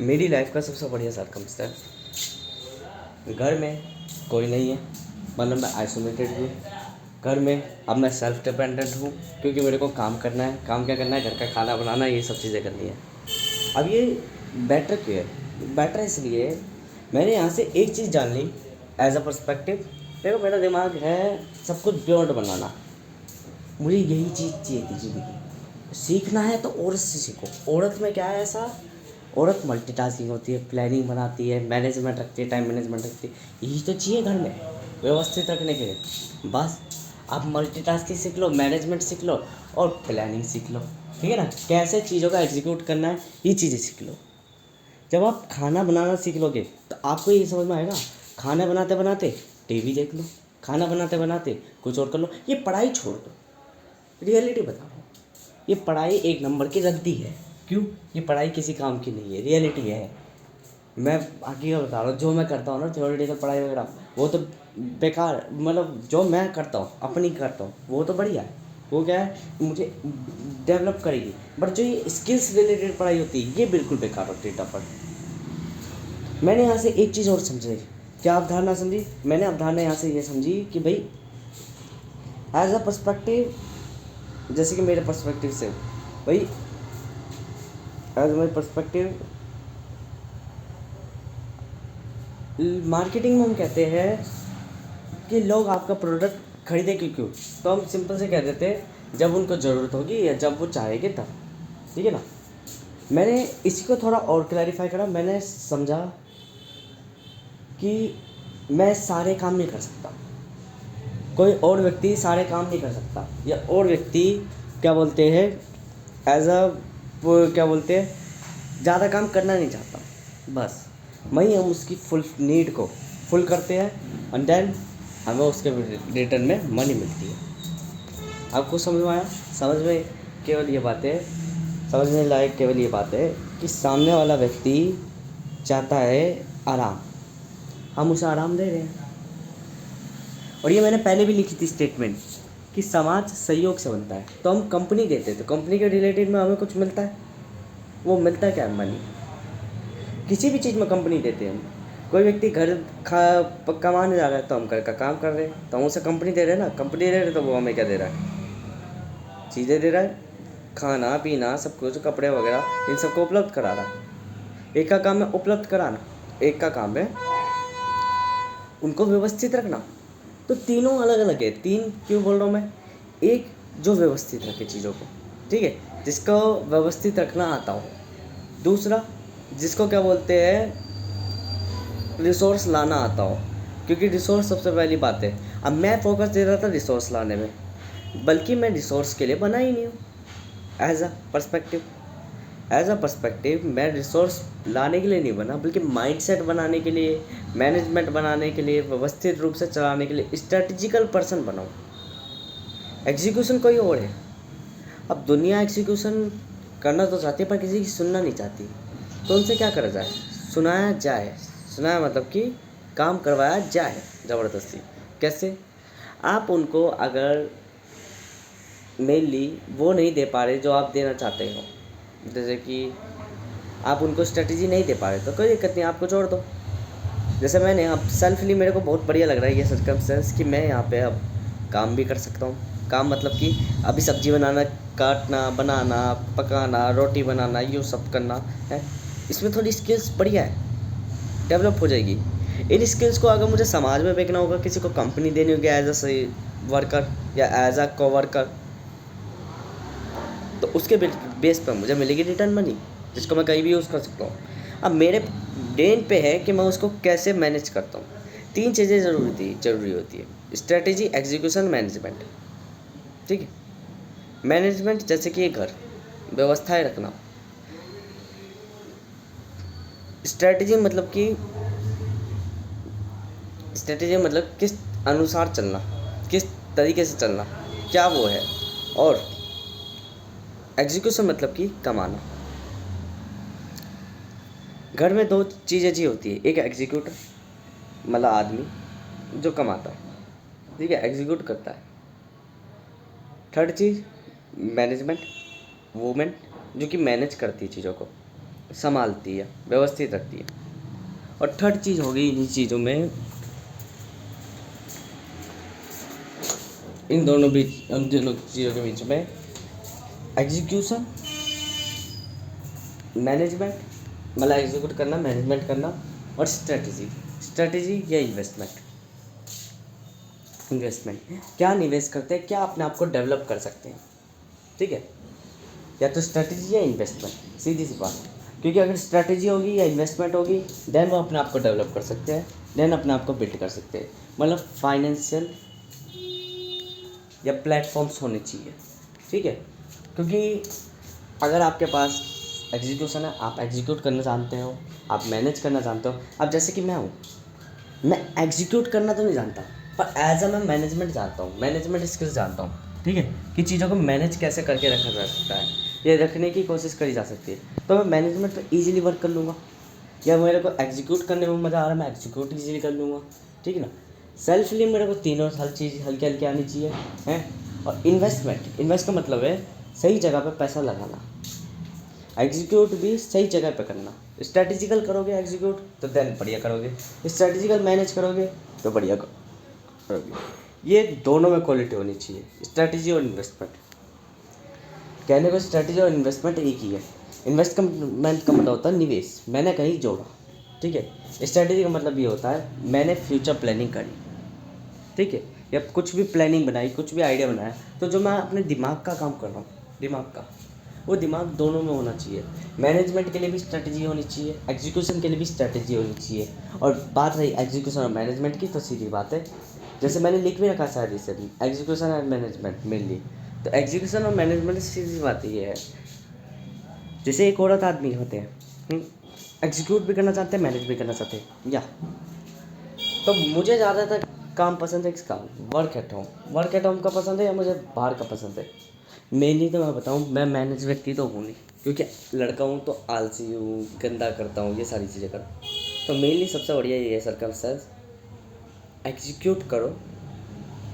मेरी लाइफ का सबसे बढ़िया सरकमस्टेंस, घर में कोई नहीं है, मतलब मैं आइसोलेटेड हूँ। घर में अब मैं सेल्फ डिपेंडेंट हूँ, क्योंकि मेरे को काम करना है। काम क्या करना है? घर का खाना बनाना है, ये सब चीज़ें करनी है। अब ये बेटर क्यों है? बेटर इसलिए मैंने यहाँ से एक चीज़ जान ली एज अ पर्सपेक्टिव। देखो, मेरा दिमाग है सब कुछ बियॉन्ड बनाना। मुझे यही चीज़ चाहिए थी ज़िंदगी। सीखना है तो औरत से सीखो। औरत में क्या है ऐसा? औरत मल्टीटास्किंग होती है, प्लानिंग बनाती है, मैनेजमेंट रखती है, टाइम मैनेजमेंट रखती है। यही तो चाहिए घर में व्यवस्थित रखने के लिए। बस आप मल्टीटास्किंग सीख लो, मैनेजमेंट सीख लो और प्लानिंग सीख लो। ठीक है ना? कैसे चीज़ों का एग्जीक्यूट करना है, ये चीज़ें सीख लो। जब आप खाना बनाना सीख लोगे तो आपको ये समझ में आएगा, खाना बनाते बनाते टीवी देख लो, खाना बनाते बनाते कुछ और कर लो। ये पढ़ाई छोड़ दो, रियलिटी बता रहा हूँ। ये पढ़ाई एक नंबर की रद्दी है। क्यों? ये पढ़ाई किसी काम की नहीं है, रियलिटी है। मैं हकीकत बता रहा हूँ, जो मैं करता हूँ ना थ्योरेटिकल पढ़ाई वगैरह, वो तो बेकार, मतलब जो मैं करता हूँ अपनी करता हूँ वो तो बढ़िया है। वो क्या है, मुझे डेवलप करेगी। बट जो ये स्किल्स रिलेटेड पढ़ाई होती है ये बिल्कुल बेकार होती है, टफर। मैंने यहाँ से एक चीज़ और समझी। क्या अवधारणा समझी? मैंने अवधारणा यहाँ से ये समझी कि भाई एज अ पर्सपेक्टिव, जैसे कि मेरे पर्सपेक्टिव से भाई, एज माई पर्सपेक्टिव, मार्केटिंग में हम कहते हैं कि लोग आपका प्रोडक्ट खरीदे क्यों? तो हम सिंपल से कह देते हैं जब उनको ज़रूरत होगी या जब वो चाहेंगे तब। ठीक है ना? मैंने इसी को थोड़ा और क्लैरिफाई करा। मैंने समझा कि मैं सारे काम नहीं कर सकता, कोई और व्यक्ति सारे काम नहीं कर सकता, या और व्यक्ति क्या बोलते हैं एज अ, क्या बोलते हैं, ज़्यादा काम करना नहीं चाहता। बस वहीं हम उसकी फुल नीड को फुल करते हैं एंड देन हमें उसके रिटर्न में मनी मिलती है। आपको समझ में आया? समझ में केवल ये बातें, समझने लायक केवल ये बात है कि सामने वाला व्यक्ति चाहता है आराम, हम उसे आराम दे रहे हैं। और ये मैंने पहले भी लिखी थी स्टेटमेंट कि समाज सहयोग से बनता है। तो हम कंपनी देते हैं तो कंपनी के रिलेटेड में हमें कुछ मिलता है। वो मिलता है क्या? मनी। किसी भी चीज़ में कंपनी देते हैं हम। कोई व्यक्ति घर कमाने जा रहा है तो हम घर का काम कर रहे हैं तो हम उसे कंपनी दे रहे हैं ना। कंपनी दे रहे हैं तो वो हमें क्या दे रहा है? चीज़ें दे रहा है, खाना पीना सब कुछ, कपड़े वगैरह, इन सबको उपलब्ध करा रहा है। एक का काम है उपलब्ध कराना, एक का काम है उनको व्यवस्थित रखना। तो तीनों अलग अलग है। तीन क्यों बोल रहा हूँ मैं? एक जो व्यवस्थित रखे चीज़ों को, ठीक है, जिसको व्यवस्थित रखना आता हो। दूसरा जिसको क्या बोलते हैं, रिसोर्स लाना आता हो, क्योंकि रिसोर्स सबसे पहली बात है। अब मैं फोकस दे रहा था रिसोर्स लाने में, बल्कि मैं रिसोर्स के लिए बना ही नहीं हूँ। एज अ पर्सपेक्टिव मैं रिसोर्स लाने के लिए नहीं बना, बल्कि माइंडसेट बनाने के लिए, मैनेजमेंट बनाने के लिए, व्यवस्थित रूप से चलाने के लिए स्ट्रेटजिकल पर्सन बनाऊँ। एग्जीक्यूशन कोई और है। अब दुनिया एग्जीक्यूशन करना तो चाहती है पर किसी की सुनना नहीं चाहती। तो उनसे क्या करा जाए? सुनाया जाए। सुनाया मतलब कि काम करवाया जाए ज़बरदस्ती। कैसे? आप उनको अगर मेनली वो नहीं दे पा रहे जो आप देना चाहते हो, जैसे कि आप उनको स्ट्रेटजी नहीं दे पा रहे तो कोई दिक्कत नहीं, आपको छोड़ दो। जैसे मैंने अब सेल्फली, मेरे को बहुत बढ़िया लग रहा है ये सर्कमस्टेंस कि मैं यहाँ पे अब काम भी कर सकता हूँ। काम मतलब कि अभी सब्जी बनाना, काटना, बनाना, पकाना, रोटी बनाना, ये सब करना है। इसमें थोड़ी स्किल्स बढ़िया है, डेवलप हो जाएगी। इन स्किल्स को अगर मुझे समाज में बेचना होगा, किसी को कंपनी देनी होगी एज अ वर्कर या एज अ कोवर्कर, तो उसके बेस पर मुझे मिलेगी रिटर्न मनी, जिसको मैं कहीं भी यूज़ कर सकता हूँ। अब मेरे ब्रेन पे है कि मैं उसको कैसे मैनेज करता हूँ। तीन चीज़ें ज़रूरी होती है: स्ट्रेटेजी, एग्जीक्यूशन, मैनेजमेंट। ठीक है? मैनेजमेंट जैसे कि घर, व्यवस्थाएं रखना। स्ट्रेटेजी मतलब कि किस अनुसार चलना, किस तरीके से चलना, क्या वो है। और एग्जीक्यूशन मतलब कि कमाना। घर में दो चीज़ें जी होती है, एक एग्जीक्यूटर मतलब आदमी जो कमाता है, ठीक है, एग्जीक्यूट करता है। थर्ड चीज़ मैनेजमेंट, वूमेन जो कि मैनेज करती है चीज़ों को। संभालती है, व्यवस्थित रखती है। और थर्ड चीज़ होगी इन्हीं चीज़ों में, इन दोनों चीज़ों के बीच में एग्जीक्यूशन, मैनेजमेंट, मतलब एग्जीक्यूट करना, मैनेजमेंट करना, और स्ट्रेटजी या इन्वेस्टमेंट क्या निवेश करते हैं, क्या अपने आप को डेवलप कर सकते हैं, ठीक है। या तो स्ट्रेटजी या इन्वेस्टमेंट, सीधी सी बात। क्योंकि अगर स्ट्रेटजी होगी या इन्वेस्टमेंट होगी, देन वो अपने आप को डेवलप कर सकते हैं, देन अपने आप को बिल्ड कर सकते हैं। मतलब फाइनेंशियल या प्लेटफॉर्म्स होने चाहिए, ठीक है। क्योंकि अगर आपके पास एग्जीक्यूशन है, आप एग्जीक्यूट करना जानते हो, आप मैनेज करना जानते हो। अब जैसे कि मैं एग्जीक्यूट करना तो नहीं जानता, पर एज अ मैं मैनेजमेंट जानता हूँ, मैनेजमेंट स्किल्स जानता हूँ, ठीक है, कि चीज़ों को मैनेज कैसे करके रखा जा सकता है, ये रखने की कोशिश करी जा सकती है। तो मैं मैनेजमेंट पर ईजिली वर्क कर लूँगा, या मेरे को एग्जीक्यूट करने में मज़ा आ रहा है, मैं एग्जीक्यूट ईजिली कर लूँगा, ठीक है ना। सेल्फली मेरे को तीनों हर चीज़ हल्की हल्की आनी चाहिए, हैं। और इन्वेस्ट का मतलब है सही जगह पे पैसा लगाना, एग्जीक्यूट भी सही जगह पे करना। स्ट्रैटेजिकल करोगे एग्जीक्यूट तो देन बढ़िया करोगे, स्ट्रैटेजिकल मैनेज करोगे तो बढ़िया करोगे। ये दोनों में क्वालिटी होनी चाहिए, स्ट्रैटेजी और इन्वेस्टमेंट। कहने को स्ट्रैटेजी और इन्वेस्टमेंट एक ही है। इन्वेस्टमेंट का मतलब होता है निवेश, मैंने कहीं जोड़ा, ठीक है। स्ट्रैटेजी का मतलब ये होता है मैंने फ्यूचर प्लानिंग करी, ठीक है, या कुछ भी प्लानिंग बनाई, कुछ भी आइडिया बनाया, तो जो मैं अपने दिमाग का काम कर रहा हूँ, दिमाग का, वो दिमाग दोनों में होना चाहिए। मैनेजमेंट के लिए भी स्ट्रैटेजी होनी चाहिए, एग्जीक्यूशन के लिए भी स्ट्रैटेजी होनी चाहिए। और बात रही एग्जीक्यूशन और मैनेजमेंट की, तो सीधी बात है, जैसे मैंने लिख भी रखा शायद इसे भी, एग्जीक्यूशन एंड मैनेजमेंट मेनली। तो एग्जीक्यूशन और मैनेजमेंट सीधी बात ये है, जैसे एक औरत आदमी होते हैं, एग्जीक्यूट भी करना चाहते हैं, मैनेज भी करना चाहते हैं, या तो मुझे ज़्यादातर काम पसंद है किसका, वर्क एट होम का पसंद है, या मुझे बाहर का पसंद है। मेनली तो मैं बताऊँ, मैं मैनेज व्यक्ति तो हूँ नहीं, क्योंकि लड़का हूँ तो आलसी हूँ, गंदा करता हूँ, ये सारी चीज़ें करता हूँ। तो मेनली सबसे बढ़िया ये है सर्कमस्टेंस, एग्जीक्यूट करो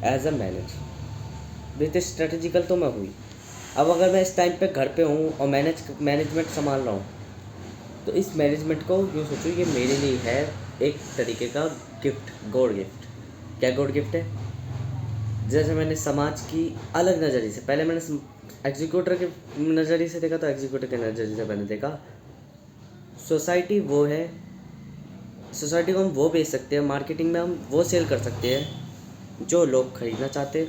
as a manage with strategical तो मैं हुई। अब अगर मैं इस टाइम पे घर पे हूँ और मैनेजमेंट संभाल रहा हूँ, तो इस मैनेजमेंट को यूँ सोचो ये मेरे लिए है एक तरीके का गिफ्ट, गॉड गिफ्ट। क्या गॉड गिफ्ट है? जैसे मैंने समाज की अलग नज़रिए से, पहले मैंने एग्जीक्यूटर के नज़रिए से देखा, तो एग्जीक्यूटर के नज़रिए से मैंने देखा सोसाइटी वो है, सोसाइटी को हम वो बेच सकते हैं, मार्केटिंग में हम वो सेल कर सकते हैं जो लोग खरीदना चाहते हैं,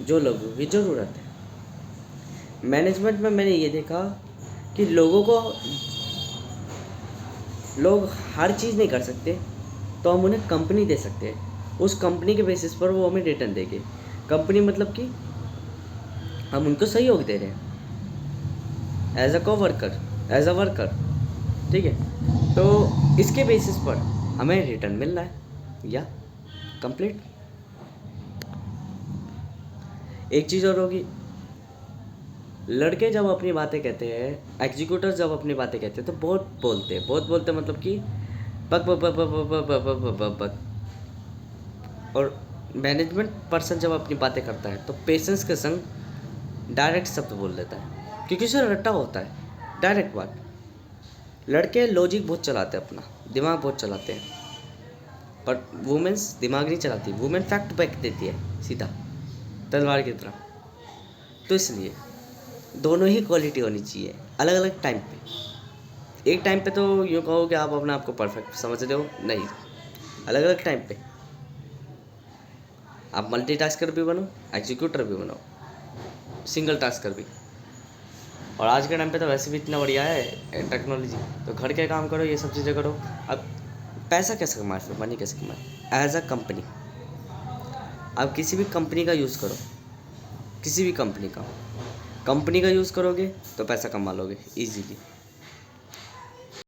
जो लोगों की ज़रूरत है। मैनेजमेंट में मैंने ये देखा कि लोग हर चीज़ नहीं कर सकते, तो हम उन्हें कंपनी दे सकते हैं, उस कंपनी के बेसिस पर वो हमें रिटर्न देंगे। कंपनी मतलब कि हम उनको सहयोग दे रहे हैं एज अ वर्कर, ठीक है। तो इसके बेसिस पर हमें रिटर्न मिल रहा है, या कंप्लीट। एक चीज़ और होगी, लड़के जब अपनी बातें कहते हैं, एग्जीक्यूटर्स जब अपनी बातें कहते हैं, तो बहुत बोलते मतलब कि बक बक बक बक बक बक बक बक बक बक। और मैनेजमेंट पर्सन जब अपनी बातें करता है, तो पेशेंस के संग डायरेक्ट शब्द बोल देता है, क्योंकि उसे रट्टा होता है, डायरेक्ट बात। लड़के लॉजिक बहुत चलाते हैं, अपना दिमाग बहुत चलाते हैं, पर वुमेन्स दिमाग नहीं चलाती, वुमेन फैक्ट बैक देती है सीधा तलवार की तरह। तो इसलिए दोनों ही क्वालिटी होनी चाहिए, अलग अलग टाइम पे। एक टाइम पे तो यूँ कहो कि आप अपने आप को परफेक्ट समझ रहे हो, नहीं, अलग अलग टाइम पे आप मल्टीटास्कर भी बनो, एग्जीक्यूटर भी बनो, सिंगल टास्कर भी। और आज के टाइम पे तो वैसे भी इतना बढ़िया है टेक्नोलॉजी, तो घर के काम करो, ये सब चीज़ें करो। अब पैसा कैसे कमाए, फिर मनी कैसे कमाए? एज अ कंपनी, आप किसी भी कंपनी का यूज़ करो, किसी भी कंपनी का यूज़ करोगे तो पैसा कमा लोगे ईजीली।